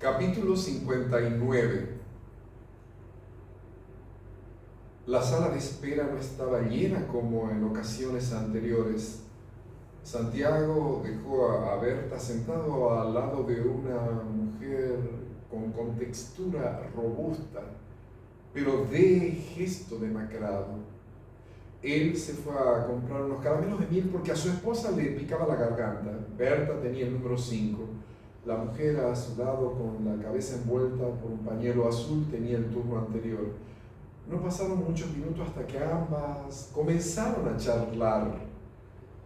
Capítulo 59. La sala de espera no estaba llena como en ocasiones anteriores. Santiago dejó a Berta sentado al lado de una mujer con contextura robusta, pero de gesto demacrado. Él se fue a comprar unos caramelos de miel porque a su esposa le picaba la garganta. Berta tenía el número 5. La mujer a su lado, con la cabeza envuelta por un pañuelo azul, tenía el turno anterior. No pasaron muchos minutos hasta que ambas comenzaron a charlar.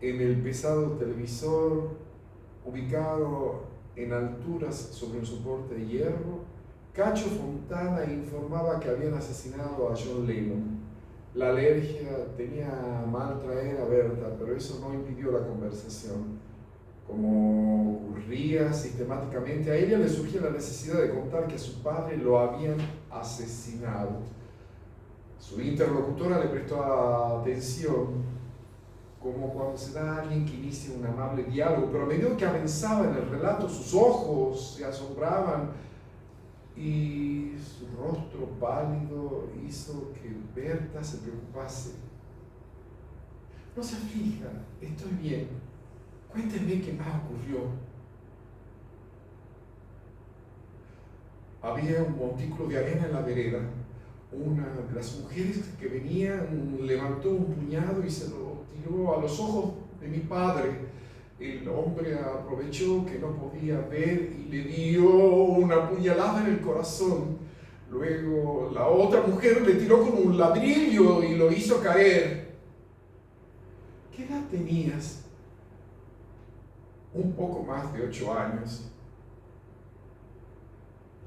En el pesado televisor, ubicado en alturas sobre un soporte de hierro, Cacho Fontana informaba que habían asesinado a John Lennon. La alergia tenía mal traer a Berta, pero eso no impidió la conversación. Como ocurría sistemáticamente, a ella le surgía la necesidad de contar que a su padre lo habían asesinado. Su interlocutora le prestó atención, como cuando se da a alguien que inicia un amable diálogo, pero a medida que avanzaba en el relato, sus ojos se asombraban y su rostro pálido hizo que Berta se preocupase. No se aflija, estoy bien. Cuéntenme qué más ocurrió. Había un montículo de arena en la vereda. Una de las mujeres que venían levantó un puñado y se lo tiró a los ojos de mi padre. El hombre aprovechó que no podía ver y le dio una puñalada en el corazón. Luego la otra mujer le tiró con un ladrillo y lo hizo caer. ¿Qué edad tenías? Un poco más de 8 años.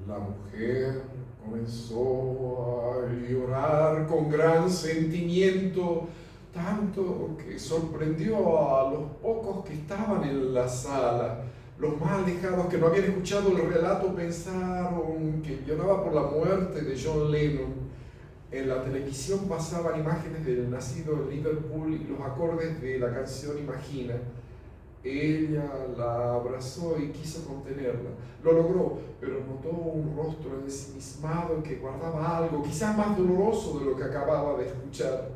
La mujer comenzó a llorar con gran sentimiento, tanto que sorprendió a los pocos que estaban en la sala. Los más alejados que no habían escuchado el relato pensaron que lloraba por la muerte de John Lennon. En la televisión pasaban imágenes del nacido en Liverpool y los acordes de la canción Imagina. Ella la abrazó y quiso contenerla. Lo logró, pero notó un rostro ensimismado que guardaba algo, quizás más doloroso de lo que acababa de escuchar.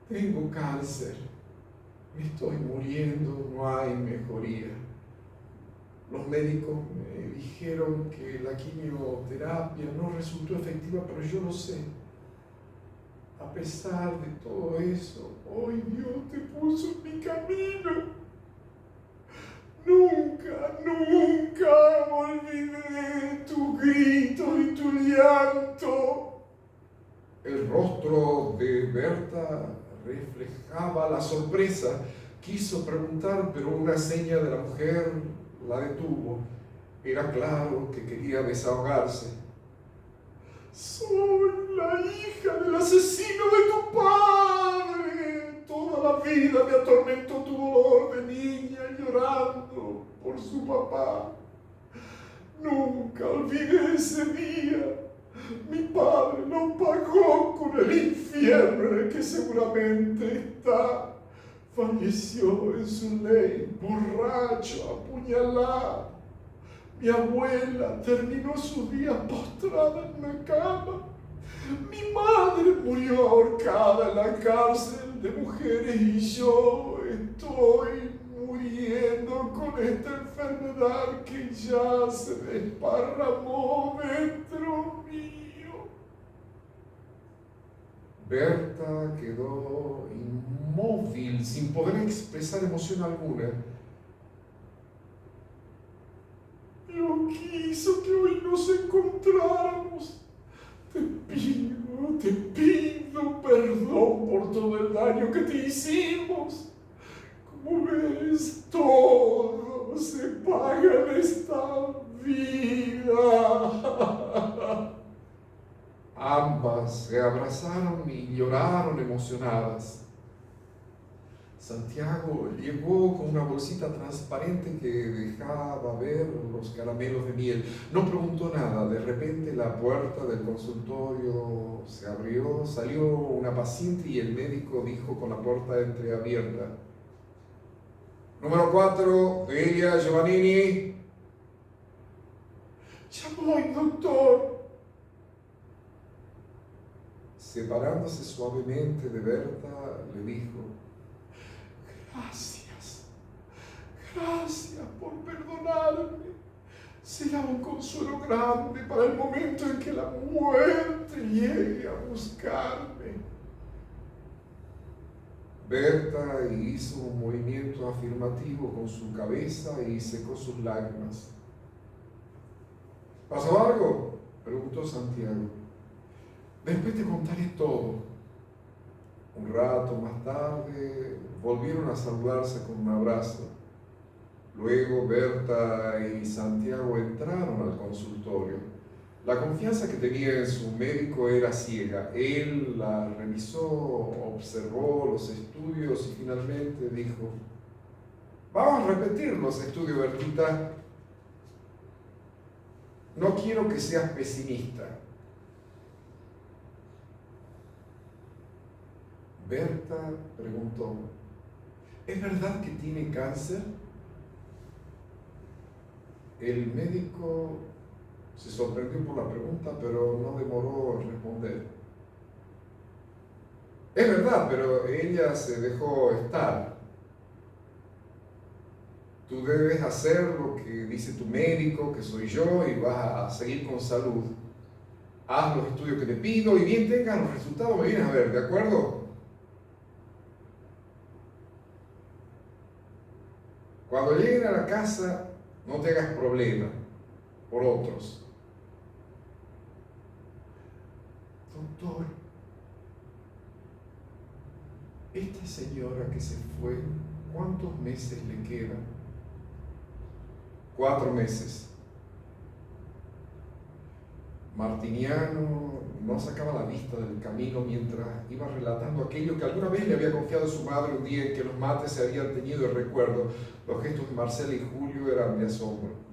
Tengo cáncer, me estoy muriendo, no hay mejoría. Los médicos me dijeron que la quimioterapia no resultó efectiva, pero yo lo sé. A pesar de todo eso, hoy Dios te puso en mi camino. Nunca olvidé tu grito y tu llanto. El rostro de Berta reflejaba la sorpresa. Quiso preguntar, pero una seña de la mujer la detuvo. Era claro que quería desahogarse. Soy la hija del asesino de tu padre. Toda la vida me atormentó tu dolor de niña llorando por su papá. Nunca olvidé ese día. Mi padre lo pagó con el infierno en el que seguramente está. Falleció en su ley, borracho, apuñalado. Mi abuela terminó sus días postrada en una cama. Mi madre murió ahorcada en la cárcel de mujeres y yo estoy muriendo con esta enfermedad que ya se desparramó dentro mío. Berta quedó inmóvil, sin poder expresar emoción alguna. Dios quiso que hoy nos encontráramos. Te pido perdón por todo el daño que te hicimos. Como ves, todo se paga en esta vida. Ambas se abrazaron y lloraron emocionadas. Santiago llegó con una bolsita transparente que dejaba ver los caramelos de miel. No preguntó nada. De repente la puerta del consultorio se abrió, salió una paciente y el médico dijo con la puerta entreabierta: Número 4, Elia Giovannini. Ya voy, doctor. Separándose suavemente de Berta, le dijo: Gracias. Gracias por perdonarme. Será un consuelo grande para el momento en que la muerte llegue a buscarme. Berta hizo un movimiento afirmativo con su cabeza y secó sus lágrimas. ¿Pasó algo?, preguntó Santiago. Después te contaré todo. Un rato más tarde volvieron a saludarse con un abrazo. Luego Berta y Santiago entraron al consultorio. La confianza que tenía en su médico era ciega. Él la revisó, observó los estudios y finalmente dijo: vamos a repetir los estudios, Bertita. No quiero que seas pesimista. Berta preguntó: ¿es verdad que tiene cáncer? El médico se sorprendió por la pregunta, pero no demoró en responder. Es verdad, pero ella se dejó estar. Tú debes hacer lo que dice tu médico, que soy yo, y vas a seguir con salud. Haz los estudios que te pido y bien tengas los resultados, me vienes a ver, ¿de acuerdo? Cuando lleguen a la casa, no te hagas problema por otros. Doctor, esta señora que se fue, ¿cuántos meses le quedan? 4 meses. Martiniano no sacaba la vista del camino mientras iba relatando aquello que alguna vez le había confiado a su madre un día en que los mates se habían teñido de recuerdo. Los gestos de Marcela y Julio eran de asombro.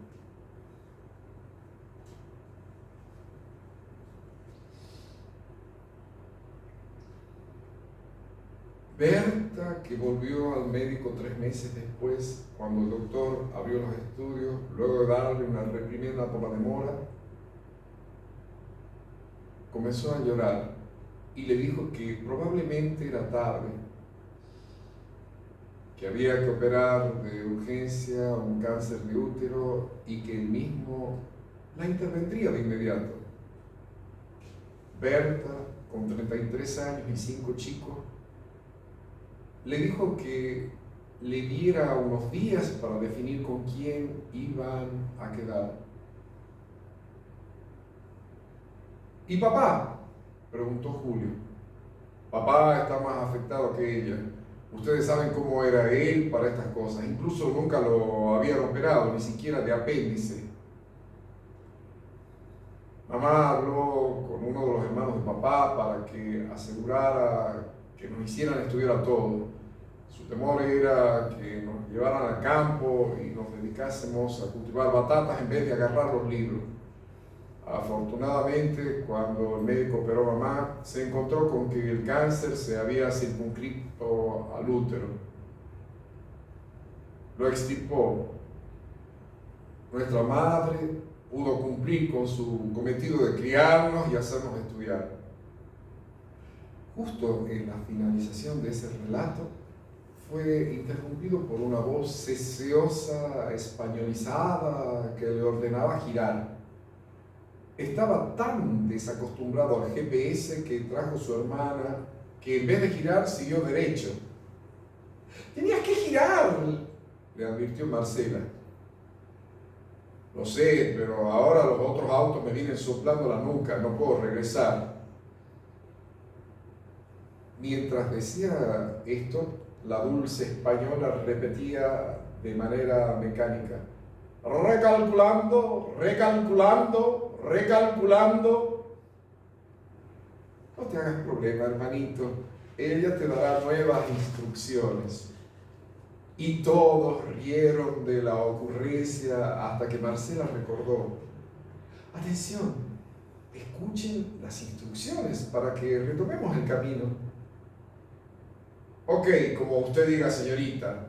Berta, que volvió al médico 3 meses después, cuando el doctor abrió los estudios, luego de darle una reprimenda por la demora, comenzó a llorar y le dijo que probablemente era tarde, que había que operar de urgencia un cáncer de útero y que él mismo la intervendría de inmediato. Berta, con 33 años y 5 chicos, le dijo que le diera unos días para definir con quién iban a quedar. ¿Y papá?, preguntó Julio. Papá está más afectado que ella. Ustedes saben cómo era él para estas cosas. Incluso nunca lo habían operado, ni siquiera de apéndice. Mamá habló con uno de los hermanos de papá para que asegurara que nos hicieran estudiar a todos. Su temor era que nos llevaran al campo y nos dedicásemos a cultivar batatas en vez de agarrar los libros. Afortunadamente, cuando el médico operó a mamá, se encontró con que el cáncer se había circunscrito al útero. Lo extirpó. Nuestra madre pudo cumplir con su cometido de criarnos y hacernos estudiar. Justo en la finalización de ese relato, fue interrumpido por una voz sesiosa, españolizada, que le ordenaba girar. Estaba tan desacostumbrado al GPS que trajo su hermana, que en vez de girar siguió derecho. ¡Tenías que girar!, le advirtió Marcela. Lo sé, pero ahora los otros autos me vienen soplando la nuca, no puedo regresar. Mientras decía esto, la dulce española repetía de manera mecánica: recalculando, recalculando, recalculando. No te hagas problema, hermanito, ella te dará nuevas instrucciones. Y todos rieron de la ocurrencia hasta que Marcela recordó: atención, escuchen las instrucciones para que retomemos el camino. Ok, como usted diga, señorita,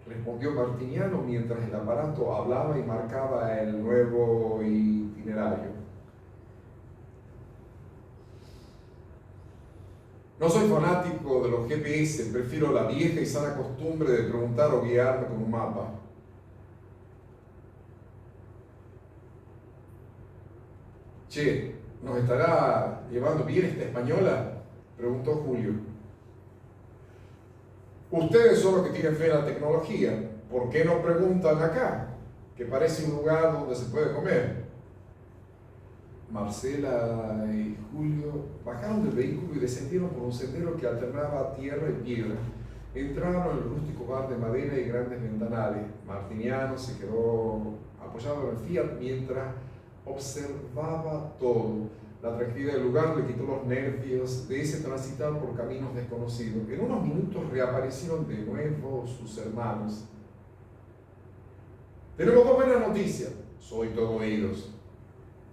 respondió Martiniano mientras el aparato hablaba y marcaba el nuevo itinerario. No soy fanático de los GPS, prefiero la vieja y sana costumbre de preguntar o guiarme con un mapa. Che, ¿nos estará llevando bien esta española?, preguntó Julio. Ustedes son los que tienen fe en la tecnología. ¿Por qué no preguntan acá? Que parece un lugar donde se puede comer. Marcela y Julio bajaron del vehículo y descendieron por un sendero que alternaba tierra y piedra. Entraron en el rústico bar de madera y grandes ventanales. Martiniano se quedó apoyado en el Fiat mientras observaba todo. La tranquilidad del lugar le quitó los nervios de ese transitar por caminos desconocidos. En unos minutos reaparecieron de nuevo sus hermanos. Tenemos dos buenas noticias. Soy todo oídos.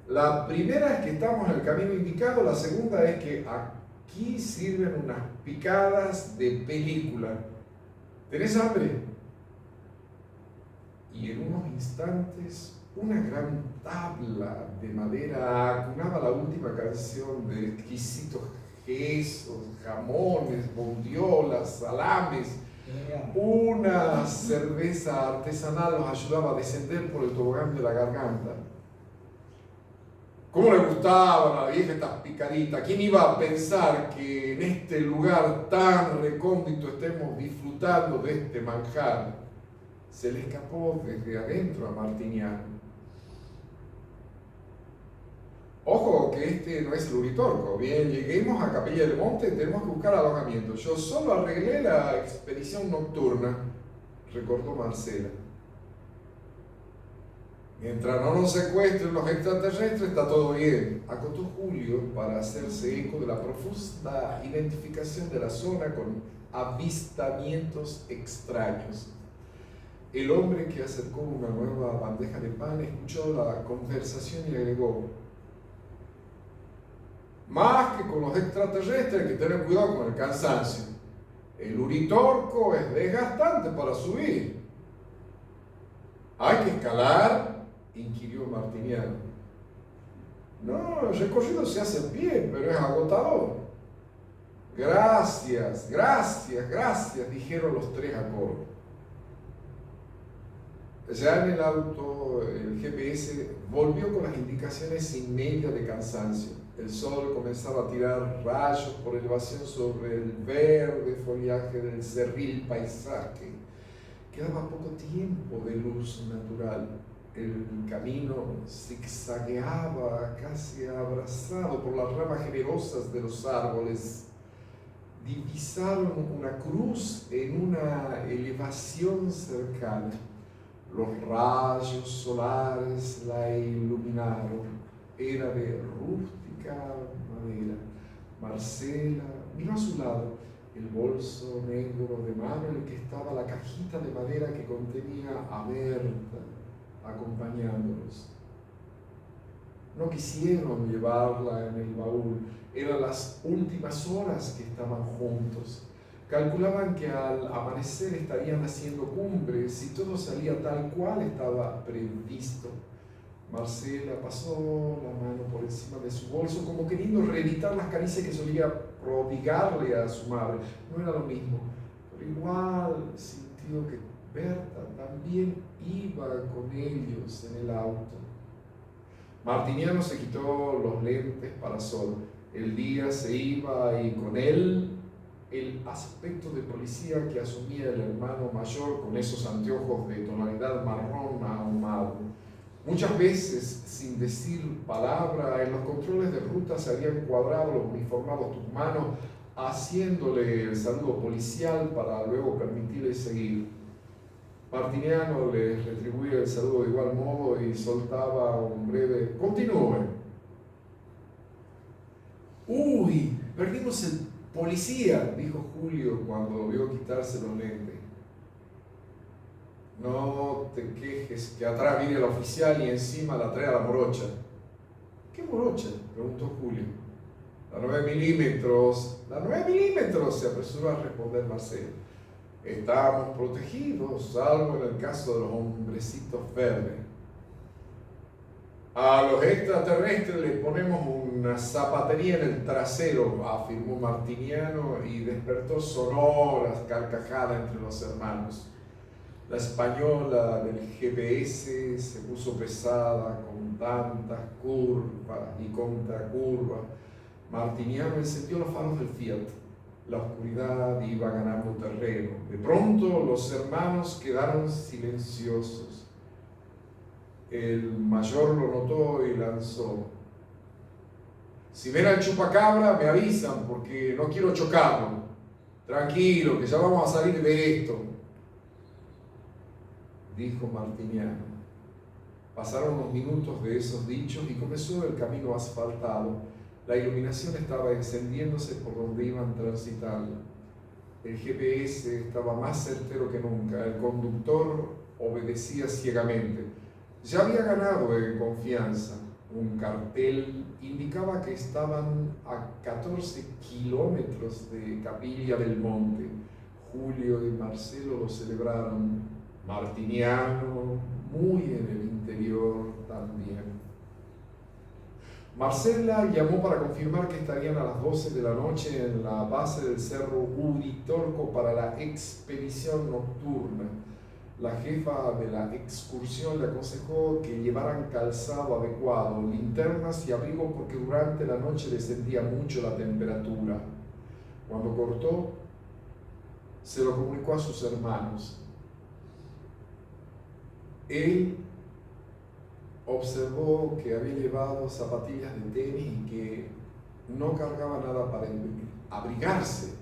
La primera es que estamos en el camino indicado. La segunda es que aquí sirven unas picadas de película. ¿Tenés hambre? Y en unos instantes una gran tabla de madera acunaba la última canción de exquisitos quesos, jamones, bondiolas, salames. Una cerveza artesanal los ayudaba a descender por el tobogán de la garganta. ¿Cómo le gustaban a la vieja estas picaditas? ¿Quién iba a pensar que en este lugar tan recóndito estemos disfrutando de este manjar? Se le escapó desde adentro a Martiniano. Ojo que este no es el Uritorco. Bien, lleguemos a Capilla del Monte, tenemos que buscar alojamiento. Yo solo arreglé la expedición nocturna, recordó Marcela. Mientras no nos secuestren los extraterrestres, está todo bien, acotó Julio para hacerse eco de la profunda identificación de la zona con avistamientos extraños. El hombre que acercó una nueva bandeja de pan escuchó la conversación y agregó: más que con los extraterrestres hay que tener cuidado con el cansancio. El Uritorco es desgastante para subir. ¿Hay que escalar?, inquirió Martiniano. No, el recorrido se hace a pie, pero es agotador. Gracias, gracias, gracias, dijeron los tres a coro. Ya en el auto, el GPS volvió con las indicaciones sin media de cansancio. El sol comenzaba a tirar rayos por elevación sobre el verde follaje del cerril paisaje. Quedaba poco tiempo de luz natural. El camino zigzagueaba casi abrazado por las ramas generosas de los árboles. Divisaron una cruz en una elevación cercana. Los rayos solares la iluminaron. Era de rústica madera. Marcela miró a su lado el bolso negro de mano en el que estaba la cajita de madera que contenía a Berta, acompañándolos. No quisieron llevarla en el baúl. Eran las últimas horas que estaban juntos. Calculaban que al amanecer estarían haciendo cumbre si todo salía tal cual estaba previsto. Marcela pasó la mano por encima de su bolso como queriendo reeditar las caricias que solía prodigarle a su madre. No era lo mismo, pero igual sintió que Berta también iba con ellos en el auto. Martiniano se quitó los lentes para sol. El día se iba y con él el aspecto de policía que asumía el hermano mayor con esos anteojos de tonalidad marrón ahumado. Muchas veces, sin decir palabra, en los controles de ruta se habían cuadrado los uniformados tucumanos haciéndole el saludo policial para luego permitirle seguir. Martiniano les retribuía el saludo de igual modo y soltaba un breve «Continúen». «Uy, perdimos el policía», dijo Julio cuando lo vio quitarse los lentes. «No te quejes, que atrás viene el oficial y encima la trae a la morocha». «¿Qué morocha?», preguntó Julio. «La 9 milímetros, la 9 milímetros», se apresuró a responder Marcelo. Estábamos protegidos, salvo en el caso de los hombrecitos verdes. A los extraterrestres les ponemos una zapatería en el trasero, afirmó Martiniano, y despertó sonoras carcajadas entre los hermanos. La española del GPS se puso pesada con tantas curvas y contracurvas. Martiniano encendió los faros del Fiat. La oscuridad iba ganando terreno. De pronto los hermanos quedaron silenciosos. El mayor lo notó y lanzó: si ven al chupacabra me avisan porque no quiero chocarlo. Tranquilo, que ya vamos a salir de esto, dijo Martiniano. Pasaron unos minutos de esos dichos y comenzó el camino asfaltado. La iluminación estaba encendiéndose por donde iban transitando. El GPS estaba más certero que nunca. El conductor obedecía ciegamente. Ya había ganado en confianza. Un cartel indicaba que estaban a 14 kilómetros de Capilla del Monte. Julio y Marcelo lo celebraron. Martiniano, muy en el interior también. Marcela llamó para confirmar que estarían a las 12 de la noche en la base del cerro Uritorco para la expedición nocturna. La jefa de la excursión le aconsejó que llevaran calzado adecuado, linternas y abrigo porque durante la noche descendía mucho la temperatura. Cuando cortó, se lo comunicó a sus hermanos. Él observó que había llevado zapatillas de tenis y que no cargaba nada para abrigarse.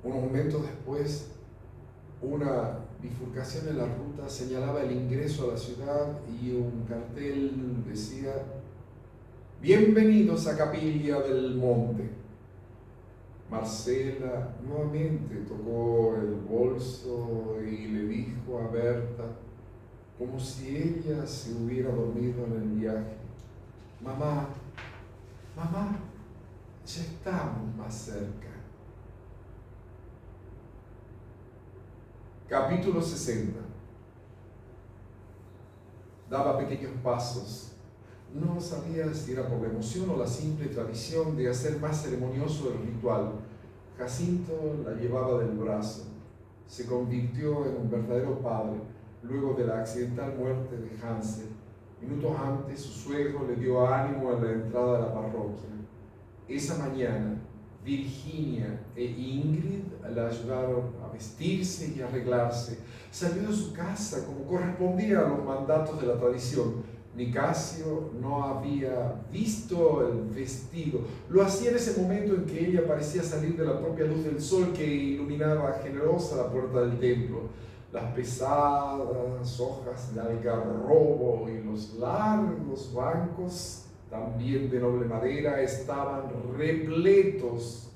Unos momentos después, una bifurcación en la ruta señalaba el ingreso a la ciudad y un cartel decía: bienvenidos a Capilla del Monte. Marcela nuevamente tocó el bolso y le dijo a Berta, como si ella se hubiera dormido en el viaje: mamá, mamá, ya estamos más cerca. Capítulo 60. Daba pequeños pasos. No sabía si era por la emoción o la simple tradición de hacer más ceremonioso el ritual. Jacinto la llevaba del brazo. Se convirtió en un verdadero padre luego de la accidental muerte de Hansel. Minutos antes, su suegro le dio ánimo en la entrada de la parroquia. Esa mañana, Virginia e Ingrid la ayudaron a vestirse y arreglarse. Salió de su casa como correspondía a los mandatos de la tradición. Nicasio no había visto el vestido. Lo hacía en ese momento en que ella parecía salir de la propia luz del sol que iluminaba generosa la puerta del templo. Las pesadas hojas de algarrobo y los largos bancos, también de noble madera, estaban repletos.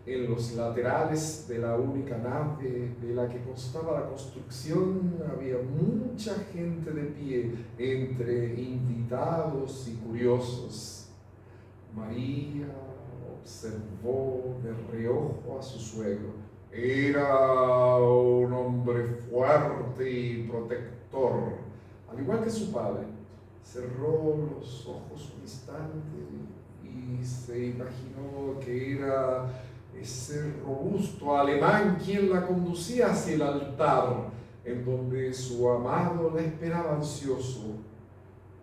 En los laterales de la única nave de la que constaba la construcción había mucha gente de pie, entre invitados y curiosos. María observó de reojo a su suegro. Era un hombre fuerte y protector, al igual que su padre. Cerró los ojos un instante y se imaginó que era ese robusto alemán quien la conducía hacia el altar, en donde su amado la esperaba ansioso.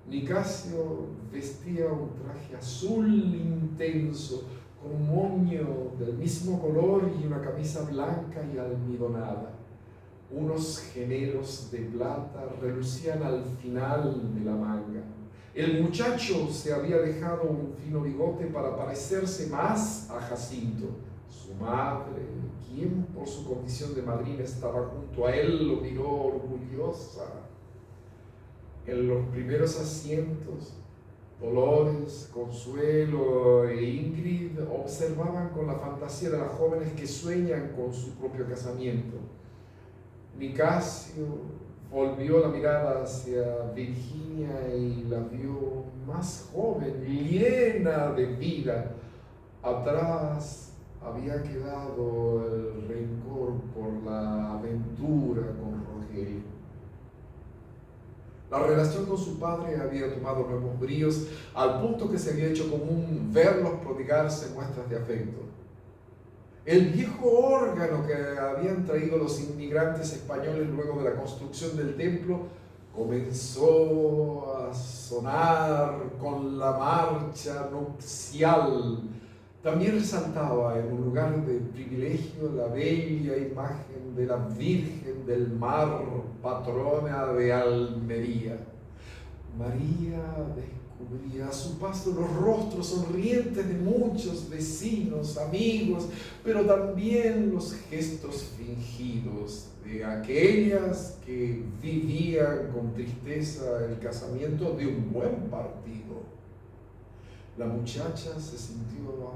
Nicasio vestía un traje azul intenso, con un moño del mismo color y una camisa blanca y almidonada. Unos gemelos de plata relucían al final de la manga. El muchacho se había dejado un fino bigote para parecerse más a Jacinto. Su madre, quien por su condición de madrina estaba junto a él, lo miró orgullosa. En los primeros asientos, Dolores, Consuelo e Ingrid observaban con la fantasía de las jóvenes que sueñan con su propio casamiento. Nicasio volvió la mirada hacia Virginia y la vio más joven, llena de vida. Atrás había quedado el rencor por la aventura con Rogelio. La relación con su padre había tomado nuevos bríos, al punto que se había hecho común verlos prodigarse muestras de afecto. El viejo órgano que habían traído los inmigrantes españoles luego de la construcción del templo comenzó a sonar con la marcha nupcial. También resaltaba en un lugar de privilegio la bella imagen de la Virgen del Mar, patrona de Almería. María descubría a su paso los rostros sonrientes de muchos vecinos, amigos, pero también los gestos fingidos de aquellas que vivían con tristeza el casamiento de un buen partido. La muchacha se sintió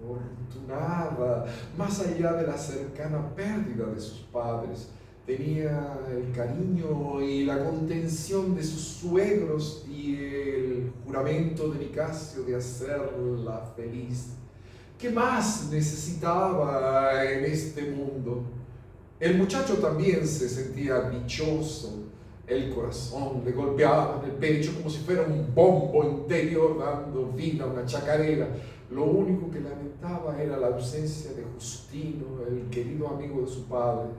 afortunada, más allá de la cercana pérdida de sus padres. Tenía el cariño y la contención de sus suegros y el juramento de Nicasio de hacerla feliz. ¿Qué más necesitaba en este mundo? El muchacho también se sentía dichoso. El corazón le golpeaba en el pecho como si fuera un bombo interior dando vida a una chacarera. Lo único que lamentaba era la ausencia de Justino, el querido amigo de su padre.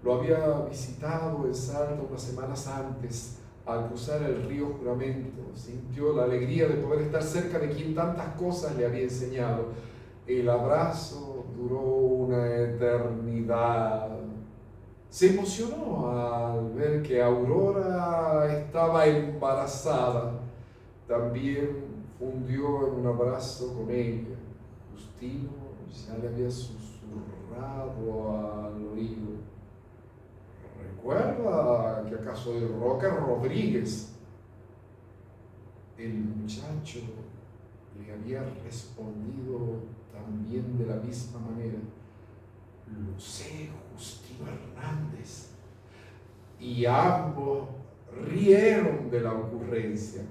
Lo había visitado en Salta unas semanas antes. Al cruzar el río Juramento, sintió la alegría de poder estar cerca de quien tantas cosas le había enseñado. El abrazo duró una eternidad. Se emocionó al ver que Aurora estaba embarazada. También fundió en un abrazo con ella. Justino ya le había susurrado al oído: ¿recuerda que acaso de Roque Rodríguez? El muchacho le había respondido también de la misma manera: lo sé, Justino Hernández. Y ambos rieron de la ocurrencia.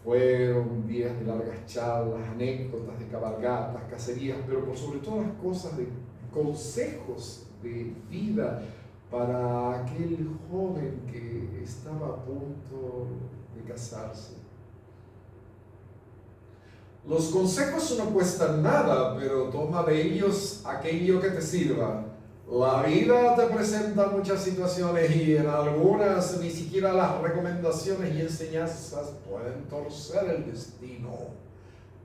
Fueron días de largas charlas, anécdotas de cabalgatas, cacerías, pero por sobre todas las cosas de consejos de vida para aquel joven que estaba a punto de casarse. Los consejos no cuestan nada, pero toma de ellos aquello que te sirva. La vida te presenta muchas situaciones y en algunas ni siquiera las recomendaciones y enseñanzas pueden torcer el destino.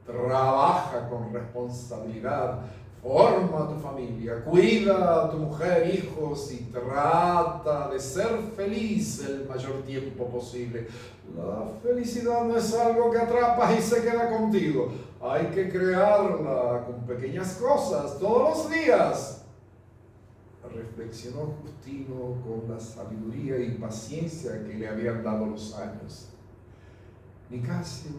Trabaja con responsabilidad, forma tu familia, cuida a tu mujer, hijos y trata de ser feliz el mayor tiempo posible. La felicidad no es algo que atrapas y se queda contigo. Hay que crearla con pequeñas cosas todos los días. Reflexionó Justino con la sabiduría y paciencia que le habían dado los años. Nicasio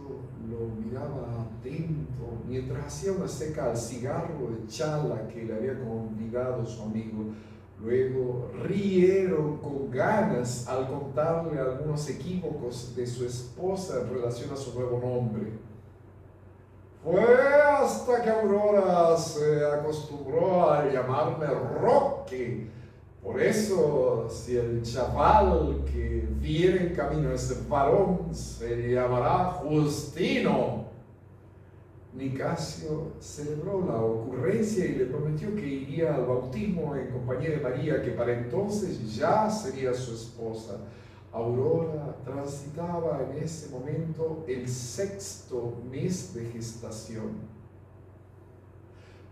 lo miraba atento mientras hacía una seca al cigarro de chala que le había convidado su amigo. Luego rieron con ganas al contarle algunos equívocos de su esposa en relación a su nuevo nombre. Fue hasta que Aurora se acostumbró a llamarme Roque. Por eso, si el chaval que viene en camino es varón, se llamará Justino. Nicasio celebró la ocurrencia y le prometió que iría al bautismo en compañía de María, que para entonces ya sería su esposa. Aurora transitaba en ese momento el 6º mes de gestación.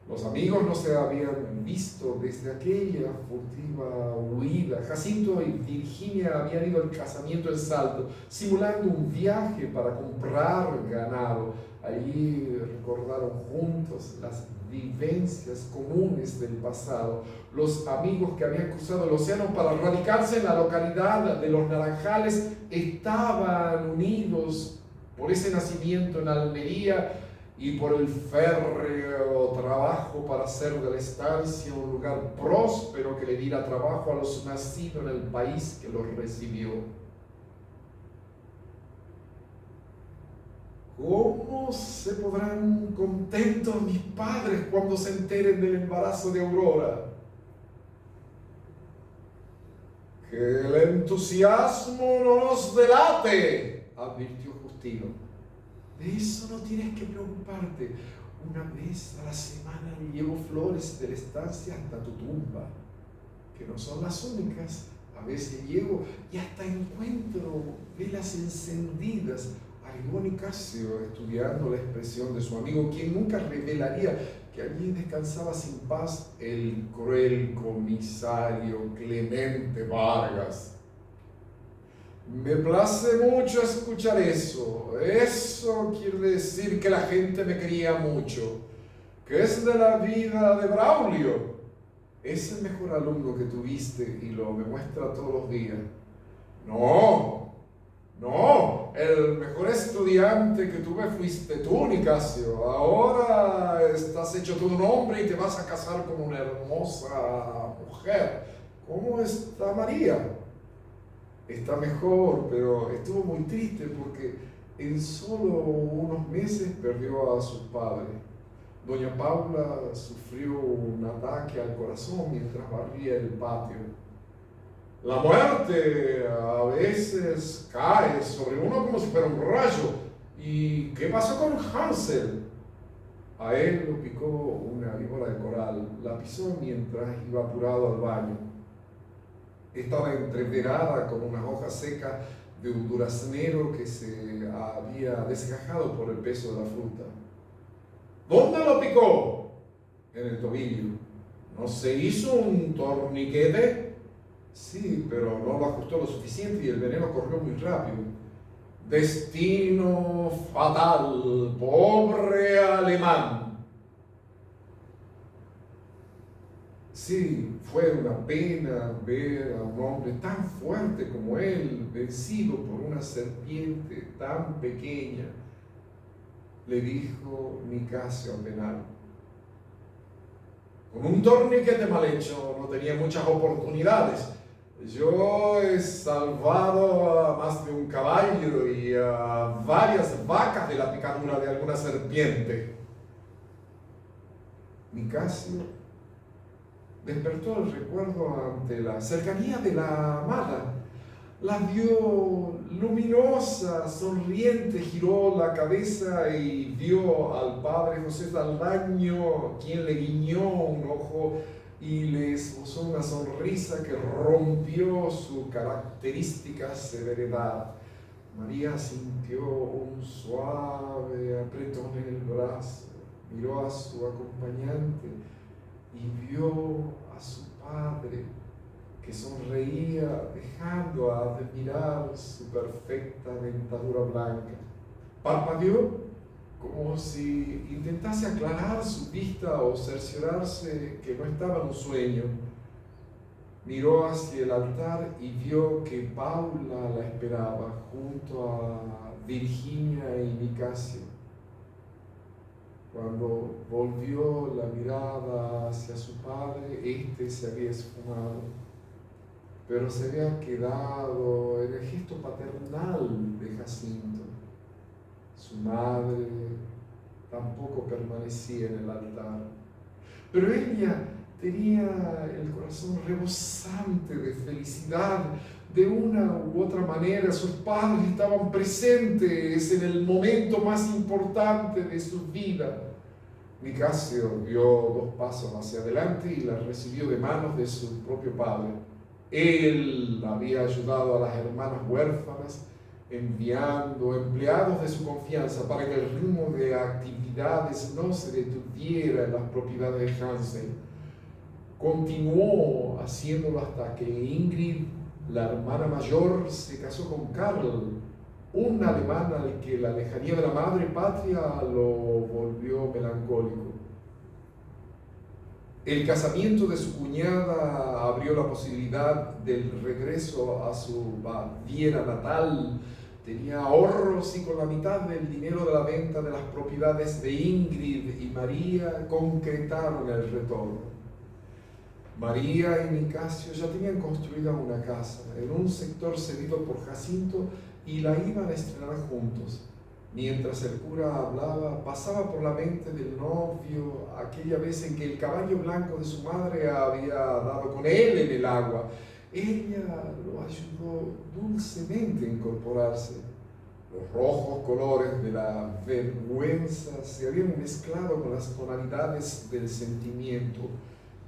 Los amigos no se habían visto desde aquella furtiva huida. Jacinto y Virginia habían ido al casamiento en Salto, simulando un viaje para comprar ganado. Allí recordaron juntos las vivencias comunes del pasado. Los amigos que habían cruzado el océano para radicarse en la localidad de Los Naranjales estaban unidos por ese nacimiento en Almería y por el férreo trabajo para hacer de la estancia un lugar próspero que le diera trabajo a los nacidos en el país que los recibió. ¿Cómo ¿cómo se podrán contentos mis padres cuando se enteren del embarazo de Aurora? Que el entusiasmo no nos delate, advirtió Justino. De eso no tienes que preocuparte. Una vez a la semana llevo flores de la estancia hasta tu tumba, que no son las únicas. A veces llego y hasta encuentro velas encendidas. Agregó Nicasio, estudiando la expresión de su amigo, quien nunca revelaría que allí descansaba sin paz el cruel comisario Clemente Vargas. Me place mucho escuchar eso. Eso quiere decir que la gente me quería mucho. ¿Qué es de la vida de Braulio? Es el mejor alumno que tuviste y lo demuestra todos los días. No, el mejor estudiante que tuve fuiste tú, Nicasio. Ahora estás hecho todo un hombre y te vas a casar con una hermosa mujer. ¿Cómo está María? Está mejor, pero estuvo muy triste porque en solo unos meses perdió a su padre. Doña Paula sufrió un ataque al corazón mientras barría el patio. La muerte a veces cae sobre uno como si fuera un rayo. ¿Y qué pasó con Hansel? A él lo picó una víbora de coral. La pisó mientras iba apurado al baño. Estaba entreverada con unas hojas secas de un duraznero que se había desgajado por el peso de la fruta. ¿Dónde lo picó? En el tobillo. ¿No se hizo un torniquete? Sí, pero no lo ajustó lo suficiente y el veneno corrió muy rápido. Destino fatal, pobre alemán. Sí, fue una pena ver a un hombre tan fuerte como él, vencido por una serpiente tan pequeña, le dijo Nicasio apenado. Con un torniquete mal hecho no tenía muchas oportunidades. Yo he salvado a más de un caballo y a varias vacas de la picadura de alguna serpiente. Nicasio despertó el recuerdo ante la cercanía de la amada. La vio luminosa, sonriente, giró la cabeza y vio al padre José Saldaño, quien le guiñó un ojo y le esbozó una sonrisa que rompió su característica severidad. María sintió un suave apretón en el brazo, miró a su acompañante y vio a su padre que sonreía dejando a admirar su perfecta dentadura blanca. Parpadeó como si intentase aclarar su vista o cerciorarse que no estaba en un sueño. Miró hacia el altar y vio que Paula la esperaba junto a Virginia y Nicasio. Cuando volvió la mirada hacia su padre, éste se había esfumado, pero se había quedado en el gesto paternal de Jacinto. Su madre tampoco permanecía en el altar, pero ella tenía el corazón rebosante de felicidad. De una u otra manera, sus padres estaban presentes en el momento más importante de su vida. Nicasio dio 2 pasos hacia adelante y la recibió de manos de su propio padre. Él había ayudado a las hermanas huérfanas, enviando empleados de su confianza para que el ritmo de actividades no se detuviera en las propiedades de Hansel. Continuó haciéndolo hasta que Ingrid, la hermana mayor, se casó con Karl, un alemán al que la lejanía de la madre patria lo volvió melancólico. El casamiento de su cuñada abrió la posibilidad del regreso a su Baviera natal. Tenía ahorros y con la mitad del dinero de la venta de las propiedades de Ingrid y María concretaron el retorno. María y Nicasio ya tenían construida una casa en un sector cedido por Jacinto y la iban a estrenar juntos. Mientras el cura hablaba, pasaba por la mente del novio aquella vez en que el caballo blanco de su madre había dado con él en el agua. Ella lo ayudó dulcemente a incorporarse. Los rojos colores de la vergüenza se habían mezclado con las tonalidades del sentimiento.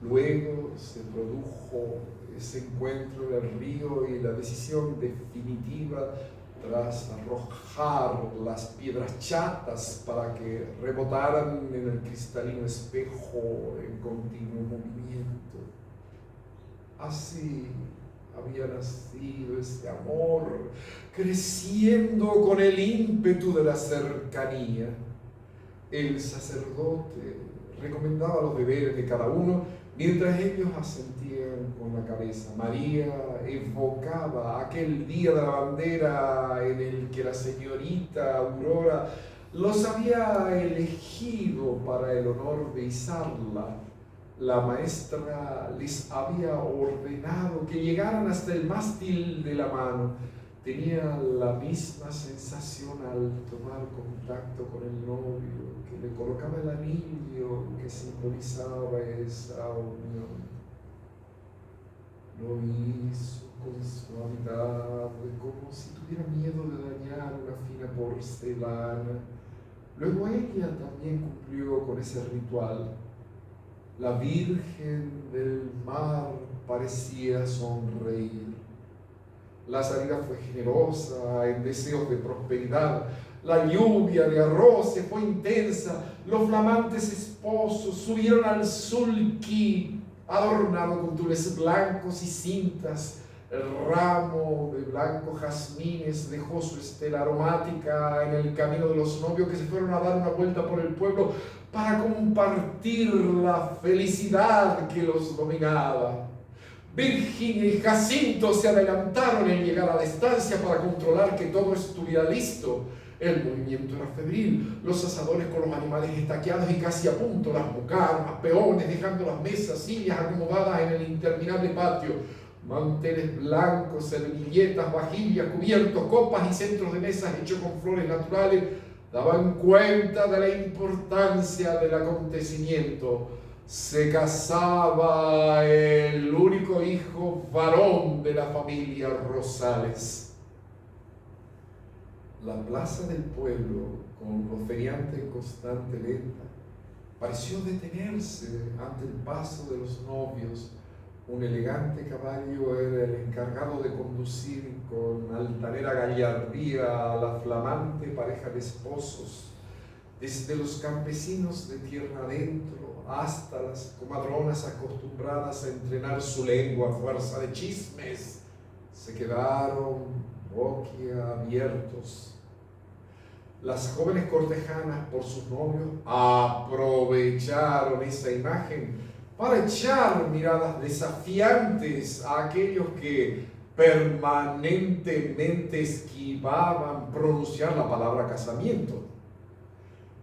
Luego se produjo ese encuentro en el río y la decisión definitiva tras arrojar las piedras chatas para que rebotaran en el cristalino espejo en continuo movimiento. Así había nacido ese amor, creciendo con el ímpetu de la cercanía. El sacerdote recomendaba los deberes de cada uno, mientras ellos asentían con la cabeza. María evocaba aquel día de la bandera en el que la señorita Aurora los había elegido para el honor de izarla. La maestra les había ordenado que llegaran hasta el mástil de la mano. Tenía la misma sensación al tomar contacto con el novio, que le colocaba el anillo que simbolizaba esa unión. Lo hizo con suavidad, como si tuviera miedo de dañar una fina porcelana. Luego ella también cumplió con ese ritual. La Virgen del Mar parecía sonreír. La salida fue generosa en deseos de prosperidad. La lluvia de arroces fue intensa. Los flamantes esposos subieron al sulky adornado con tules blancos y cintas. El ramo de blancos jazmines dejó su estela aromática en el camino de los novios que se fueron a dar una vuelta por el pueblo para compartir la felicidad que los dominaba. Virginia y Jacinto se adelantaron en llegar a la estancia para controlar que todo estuviera listo. El movimiento era febril, los asadores con los animales estaqueados y casi a punto, las mucamas, peones dejando las mesas, sillas acomodadas en el interminable patio, manteles blancos, servilletas, vajillas, cubiertos, copas y centros de mesas hechos con flores naturales daban cuenta de la importancia del acontecimiento. Se casaba el único hijo varón de la familia Rosales. La plaza del pueblo, con los feriantes en constante venta, pareció detenerse ante el paso de los novios. Un elegante caballo era el encargado de conducir con altanera gallardía a la flamante pareja de esposos. Desde los campesinos de tierra adentro hasta las comadronas acostumbradas a entrenar su lengua a fuerza de chismes, se quedaron boquiabiertos. Las jóvenes cortejanas por sus novios aprovecharon esa imagen para echar miradas desafiantes a aquellos que permanentemente esquivaban pronunciar la palabra casamiento.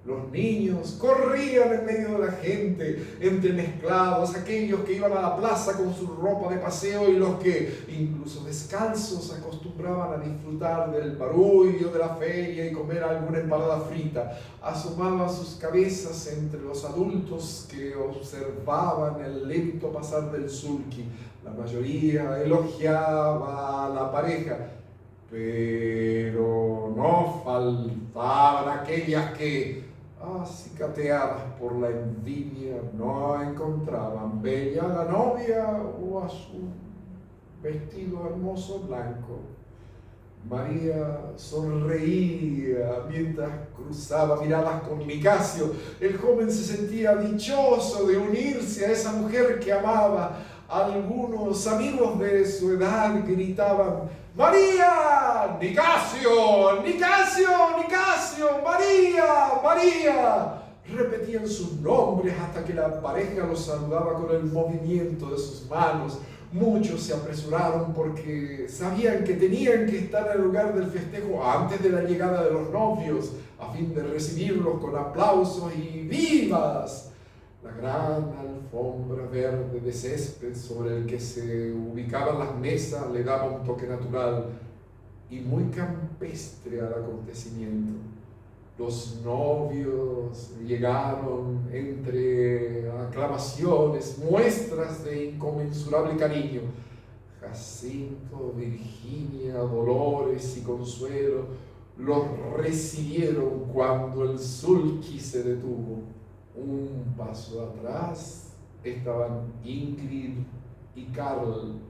Los niños corrían en medio de la gente, entremezclados, aquellos que iban a la plaza con su ropa de paseo y los que, incluso descalzos, acostumbraban a disfrutar del barullo de la feria y comer alguna empanada frita. Asomaban sus cabezas entre los adultos que observaban el lento pasar del sulky. La mayoría elogiaba a la pareja, pero no faltaban aquellas que, acicateadas por la envidia, no encontraban bella a la novia o a su vestido hermoso blanco. María sonreía mientras cruzaba miradas con Nicasio. El joven se sentía dichoso de unirse a esa mujer que amaba. Algunos amigos de su edad gritaban: ¡María! ¡Nicasio! ¡Nicasio! ¡Nicasio! ¡María! ¡María! Repetían sus nombres hasta que la pareja los saludaba con el movimiento de sus manos. Muchos se apresuraron porque sabían que tenían que estar en el lugar del festejo antes de la llegada de los novios, a fin de recibirlos con aplausos y vivas. La gran alfombra verde de césped sobre el que se ubicaban las mesas le daba un toque natural y muy campestre al acontecimiento. Los novios llegaron entre aclamaciones, muestras de inconmensurable cariño. Jacinto, Virginia, Dolores y Consuelo los recibieron cuando el sulky se detuvo. Un paso atrás estaban Ingrid y Carl.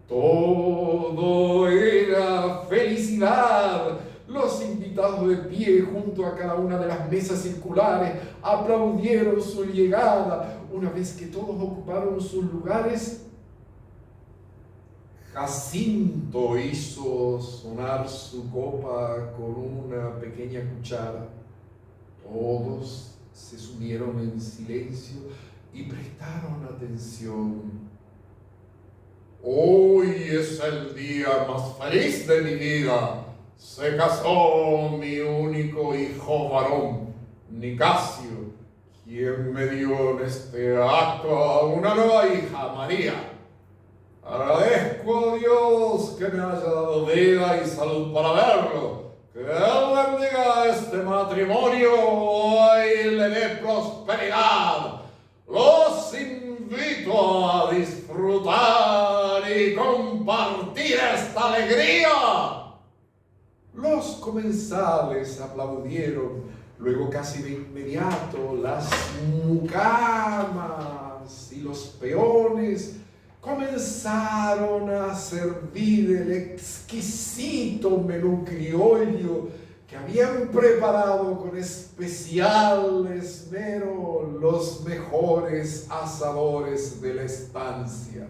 Todo era felicidad. Los invitados de pie junto a cada una de las mesas circulares aplaudieron su llegada. Una vez que todos ocuparon sus lugares, Jacinto hizo sonar su copa con una pequeña cuchara. Todos se sumieron en silencio y prestaron atención. Hoy es el día más feliz de mi vida. Se casó mi único hijo varón, Nicasio, quien me dio en este acto a una nueva hija, María. Agradezco a Dios que me haya dado vida y salud para verlo. Que Él bendiga este matrimonio y le dé prosperidad. Los invito a disfrutar y compartir esta alegría. Los comensales aplaudieron. Luego, casi de inmediato, las mucamas y los peones comenzaron a servir el exquisito menú criollo que habían preparado con especial esmero los mejores asadores de la estancia.